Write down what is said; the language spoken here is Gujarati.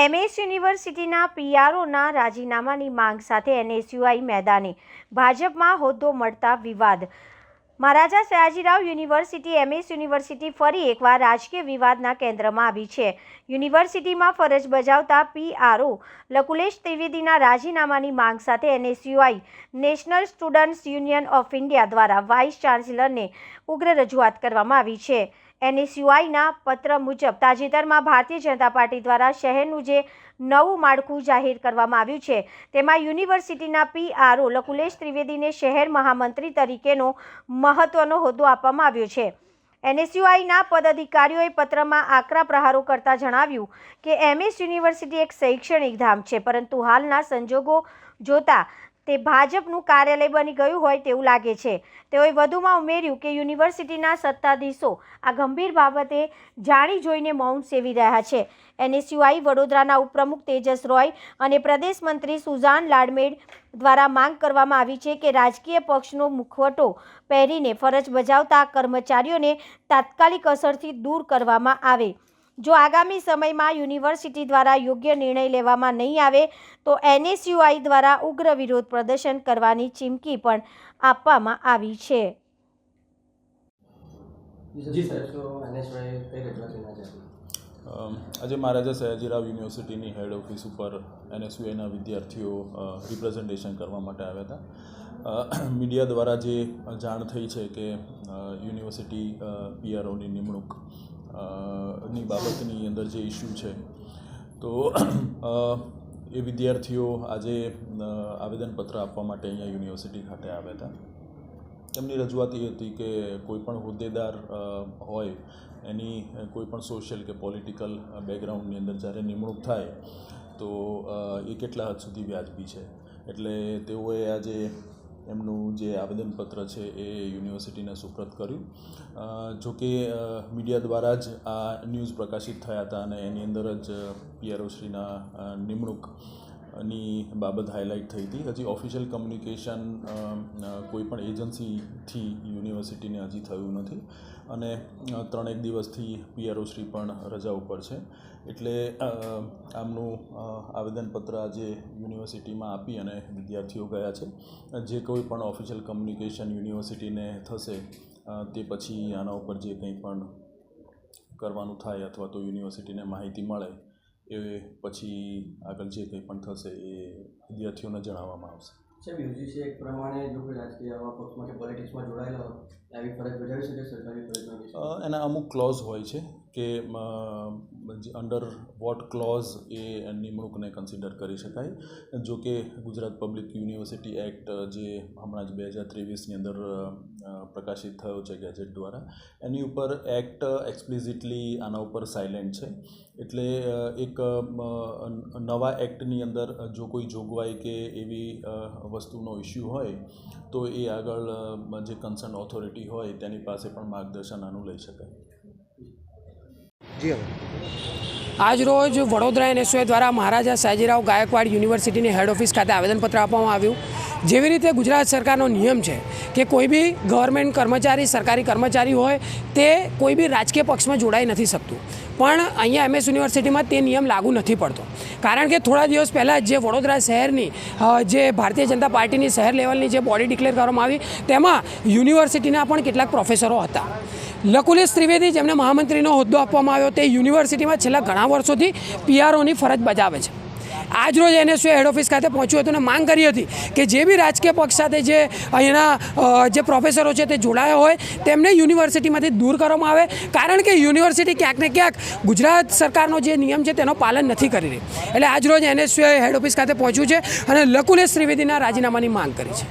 એમએસ યુનિવર્સિટીના પીઆરઓના રાજીનામાની માંગ સાથે એનએસયુઆઈ મેદાને ભાજપમાં હોદ્દો મળતા વિવાદ। Maharaja Sayajirao university MS university ફરી એકવાર રાજકીય વિવાદના કેન્દ્રમાં આવી છે। યુનિવર્સિટીમાં ફરજ બજાવતા પીઆરઓ લકુલેશ ત્રિવેદીના રાજીનામાની માંગ સાથે NSUI national students union of India દ્વારા વાઇસ ચાન્સેલરને ઉગ્ર રજૂઆત કરવામાં આવી છે। એનએસયુઆઈના પત્ર મુજબ તાજેતરમાં ભારતીય જનતા પાર્ટી દ્વારા શહેરનું જે નવું માળખું જાહેર કરવામાં આવ્યું છે તેમાં યુનિવર્સિટીના પીઆરઓ લકુલેશ ત્રિવેદીને શહેર મહામંત્રી તરીકેનો મહત્વનો હોદ્દો આપવામાં આવ્યો છે। એનએસયુઆઈના પદાધિકારીઓએ પત્રમાં આકરા પ્રહારો કરતા જણાવ્યું કે એમએસ યુનિવર્સિટી એક શૈક્ષણિક ધામ છે, પરંતુ હાલના સંજોગો જોતા તે ભાજપનું કાર્યાલય બની ગયું હોય તેવું લાગે છે। તેઓએ વધુમાં ઉમેર્યું કે યુનિવર્સિટીના સત્તાધીશો આ ગંભીર બાબતે જાણી જોઈને મૌન સેવી રહ્યા છે। એનએસયુઆઈ વડોદરાના ઉપપ્રમુખ તેજસ રોય અને પ્રદેશ મંત્રી સુઝાન લાડમેડ દ્વારા માંગ કરવામાં આવી છે કે રાજકીય પક્ષનો મુખવટો પહેરીને ફરજ બજાવતા કર્મચારીઓને તાત્કાલિક અસરથી દૂર કરવામાં આવે। જો આગામી સમયમાં યુનિવર્સિટી દ્વારા યોગ્ય નિર્ણય લેવામાં નહીં આવે તો એનએસયુઆઈ દ્વારા ઉગ્ર વિરોધ પ્રદર્શન કરવાની ચીમકી પણ આપવામાં આવી છે। આજે મહારાજા સયાજીરાવ યુનિવર્સિટીની હેડ ઓફિસ ઉપર એનએસયુઆઈના વિદ્યાર્થીઓ રિપ્રેઝન્ટેશન કરવા માટે આવ્યા હતા। મીડિયા દ્વારા જે જાણ થઈ છે કે યુનિવર્સિટી પીઆરઓની નિમણૂક ની બાબતની અંદર જે ઇસ્યુ છે, તો એ વિદ્યાર્થીઓ આજે આવેદનપત્ર આપવા માટે અહીંયા યુનિવર્સિટી ખાતે આવ્યા હતા। તેમની રજૂઆત એ હતી કે કોઈપણ હોદ્દેદાર હોય એની કોઈપણ સોશિયલ કે પોલિટિકલ બેકગ્રાઉન્ડની અંદર જ્યારે નિમણૂક થાય તો એ કેટલા હદ સુધી વ્યાજબી છે, એટલે તેઓએ આજે એમનું જે આવેદનપત્ર છે એ યુનિવર્સિટીને સુપ્રત કર્યું। જોકે મીડિયા દ્વારા જ આ ન્યૂઝ પ્રકાશિત થયા હતા અને એની અંદર જ પીઆરઓશ્રીના નિમણૂકની બાબત હાઇલાઇટ થઈ હતી। હજી ઓફિશિયલ કમ્યુનિકેશન કોઈપણ એજન્સીથી યુનિવર્સિટીને હજી થયું નથી અને 3-1 દિવસથી પીઆરઓશ્રી પણ રજા ઉપર છે, એટલે આમનું આવેદનપત્ર આજે યુનિવર્સિટીમાં આપી અને વિદ્યાર્થીઓ ગયા છે। જે કોઈ પણ ઓફિશિયલ કમ્યુનિકેશન યુનિવર્સિટીને થશે તે પછી આના ઉપર જે કંઈ પણ કરવાનું થાય અથવા તો યુનિવર્સિટીને માહિતી મળે એ પછી આગળ જે કંઈ પણ થશે એ વિદ્યાર્થીઓને જણાવવામાં આવશે। સાહેબ, યુજીસી એક પ્રમાણે જો કોઈ રાજકીય આવા પક્ષમાં કે પોલિટિક્સમાં જોડાયેલા હોય આવી ફરજ બજાવી શકે સરકારી ફરજમાં? એના અમુક ક્લોઝ હોય છે કે અંડર વોટ ક્લોઝ એ નિમણૂકને કન્સિડર કરી શકાય। જો કે ગુજરાત પબ્લિક યુનિવર્સિટી એક્ટ જે હમણાં જ 2023ની અંદર પ્રકાશિત થયો છે ગેજેટ દ્વારા, એની ઉપર એક્ટ એક્સપ્લિસિટલી આના ઉપર સાયલેન્ટ છે, એટલે એક નવા એક્ટની અંદર જો કોઈ જોગવાઈ કે એવી વસ્તુનો ઇસ્યુ હોય તો એ આગળ જે કન્સર્ન ઓથોરિટી હોય તેની પાસે પણ માર્ગદર્શન આનું લઈ શકાય। આજ રોજ વડોદરા એનએસયુઆઈ દ્વારા મહારાજા સયાજીરાવ ગાયકવાડ યુનિવર્સિટીની હેડ ઓફિસ ખાતે આવેદનપત્ર આપવામાં આવ્યું। જેવી રીતે ગુજરાત સરકારનો નિયમ છે કે કોઈ બી ગવર્મેન્ટ કર્મચારી, સરકારી કર્મચારી હોય તે કોઈ બી રાજકીય પક્ષમાં જોડાઈ નથી શકતું, પણ અહીંયા એમએસ યુનિવર્સિટીમાં તે નિયમ લાગુ નથી પડતો, કારણ કે થોડા દિવસ પહેલાં જે વડોદરા શહેરની જે ભારતીય જનતા પાર્ટીની શહેર લેવલની જે બોડી ડિક્લેર કરવામાં આવી તેમાં યુનિવર્સિટીના પણ કેટલાક પ્રોફેસરો હતા। લકુલેશ ત્રિવેદી, જેમને મહામંત્રીનો હોદ્દો આપવામાં આવ્યો, તે યુનિવર્સિટીમાં છેલ્લા ઘણા વર્ષોથી પીઆરઓની ફરજ બજાવે છે। આજ રોજ એનએસયુઆઈ હેડ ઓફિસ ખાતે પહોંચ્યું હતું અને માંગ કરી હતી કે જે બી રાજકીય પક્ષ સાથે જે અહીંના જે પ્રોફેસરો છે તે જોડાયા હોય તેમને યુનિવર્સિટીમાંથી દૂર કરવામાં આવે, કારણ કે યુનિવર્સિટી ક્યાંક ને ક્યાંક ગુજરાત સરકારનો જે નિયમ છે તેનો પાલન નથી કરી રહી। એટલે આજ રોજ એનએસયુઆઈ હેડ ઓફિસ ખાતે પહોંચ્યું છે અને લકુલેશ ત્રિવેદીના રાજીનામાની માંગ કરી છે।